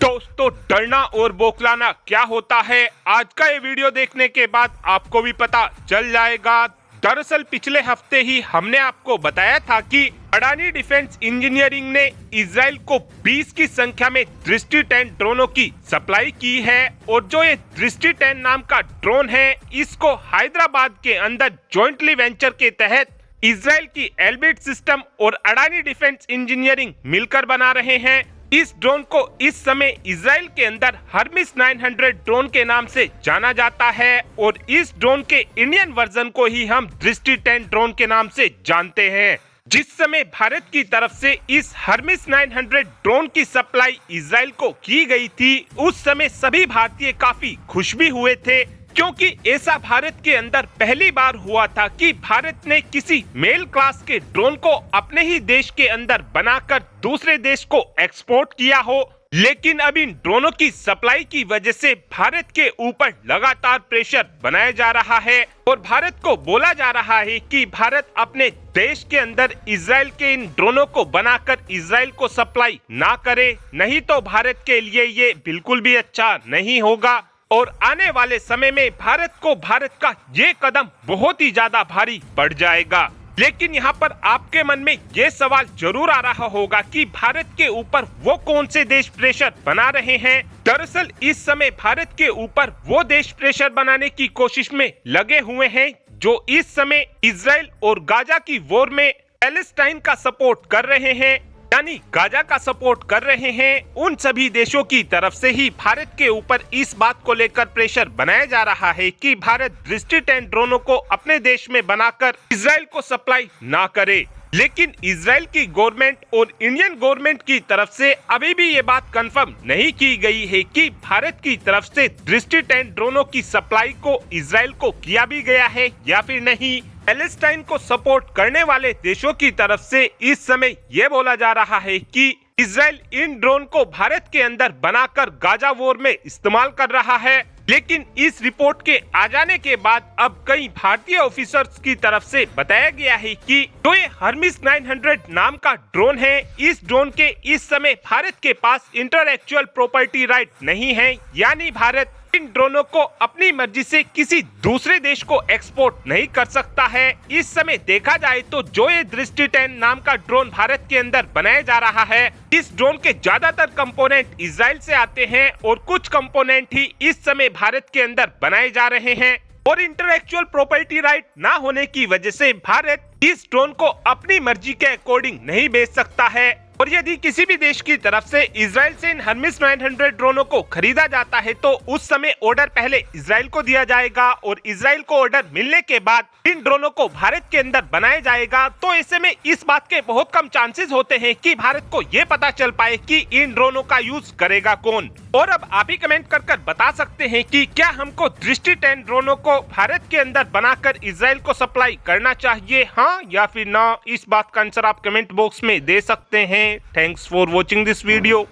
दोस्तों, डरना और बौखलाना क्या होता है, आज का ये वीडियो देखने के बाद आपको भी पता चल जाएगा। दरअसल पिछले हफ्ते ही हमने आपको बताया था कि अडानी डिफेंस इंजीनियरिंग ने इजराइल को 20 की संख्या में दृष्टि 10 ड्रोनों की सप्लाई की है और जो ये दृष्टि 10 नाम का ड्रोन है, इसको हैदराबाद के अंदर जॉइंटली वेंचर के तहत इजराइल की एल्बिट सिस्टम और अडानी डिफेंस इंजीनियरिंग मिलकर बना रहे हैं। इस ड्रोन को इस समय इजराइल के अंदर हर्मिस 900 ड्रोन के नाम से जाना जाता है और इस ड्रोन के इंडियन वर्जन को ही हम दृष्टि 10 ड्रोन के नाम से जानते हैं। जिस समय भारत की तरफ से इस हर्मिस 900 ड्रोन की सप्लाई इजराइल को की गई थी, उस समय सभी भारतीय काफी खुश भी हुए थे, क्योंकि ऐसा भारत के अंदर पहली बार हुआ था कि भारत ने किसी मेल क्लास के ड्रोन को अपने ही देश के अंदर बनाकर दूसरे देश को एक्सपोर्ट किया हो। लेकिन अब इन ड्रोनों की सप्लाई की वजह से भारत के ऊपर लगातार प्रेशर बनाया जा रहा है और भारत को बोला जा रहा है कि भारत अपने देश के अंदर इजराइल के इन ड्रोनों को बनाकर इजराइल को सप्लाई ना करे, नहीं तो भारत के लिए ये बिल्कुल भी अच्छा नहीं होगा और आने वाले समय में भारत का ये कदम बहुत ही ज्यादा भारी पड़ जाएगा। लेकिन यहाँ पर आपके मन में ये सवाल जरूर आ रहा होगा कि भारत के ऊपर वो कौन से देश प्रेशर बना रहे हैं। दरअसल इस समय भारत के ऊपर वो देश प्रेशर बनाने की कोशिश में लगे हुए हैं जो इस समय इजराइल और गाजा की वॉर में पैलेस्टाइन का सपोर्ट कर रहे हैं, यानी गाजा का सपोर्ट कर रहे हैं। उन सभी देशों की तरफ से ही भारत के ऊपर इस बात को लेकर प्रेशर बनाया जा रहा है कि भारत दृष्टि 10 ड्रोनों को अपने देश में बनाकर इजराइल को सप्लाई ना करे। लेकिन इजराइल की गवर्नमेंट और इंडियन गवर्नमेंट की तरफ से अभी भी ये बात कंफर्म नहीं की गई है कि भारत की तरफ से दृष्टि 10 ड्रोनों की सप्लाई को इजराइल को किया भी गया है या फिर नहीं। पैलेस्टाइन को सपोर्ट करने वाले देशों की तरफ से इस समय यह बोला जा रहा है कि इजराइल इन ड्रोन को भारत के अंदर बनाकर गाजा वॉर में इस्तेमाल कर रहा है। लेकिन इस रिपोर्ट के आ जाने के बाद अब कई भारतीय ऑफिसर्स की तरफ से बताया गया है कि जो ये हर्मिस 900 नाम का ड्रोन है, इस ड्रोन के इस समय भारत के पास इंटेलेक्चुअल प्रॉपर्टी राइट नहीं है, यानी भारत इन ड्रोनों को अपनी मर्जी से किसी दूसरे देश को एक्सपोर्ट नहीं कर सकता है। इस समय देखा जाए तो जो ये दृष्टि 10 नाम का ड्रोन भारत के अंदर बनाया जा रहा है, इस ड्रोन के ज्यादातर कंपोनेंट इजराइल से आते हैं और कुछ कंपोनेंट ही इस समय भारत के अंदर बनाए जा रहे हैं और इंटेलेक्चुअल प्रॉपर्टी राइट ना होने की वजह से भारत इस ड्रोन को अपनी मर्जी के अकॉर्डिंग नहीं बेच सकता है। और यदि किसी भी देश की तरफ से इजराइल से इन हर्मिस 900 ड्रोनों को खरीदा जाता है तो उस समय ऑर्डर पहले इजराइल को दिया जाएगा और इजराइल को ऑर्डर मिलने के बाद इन ड्रोनों को भारत के अंदर बनाया जाएगा। तो ऐसे में इस बात के बहुत कम चांसेस होते हैं कि भारत को ये पता चल पाए कि इन ड्रोनों का यूज करेगा कौन। और अब आप ही कमेंट कर बता सकते हैं कि क्या हमको दृष्टि 10 ड्रोनों को भारत के अंदर बनाकर इजराइल को सप्लाई करना चाहिए, हाँ या फिर ना। इस बात का आंसर आप कमेंट बॉक्स में दे सकते हैं। Thanks for watching this video.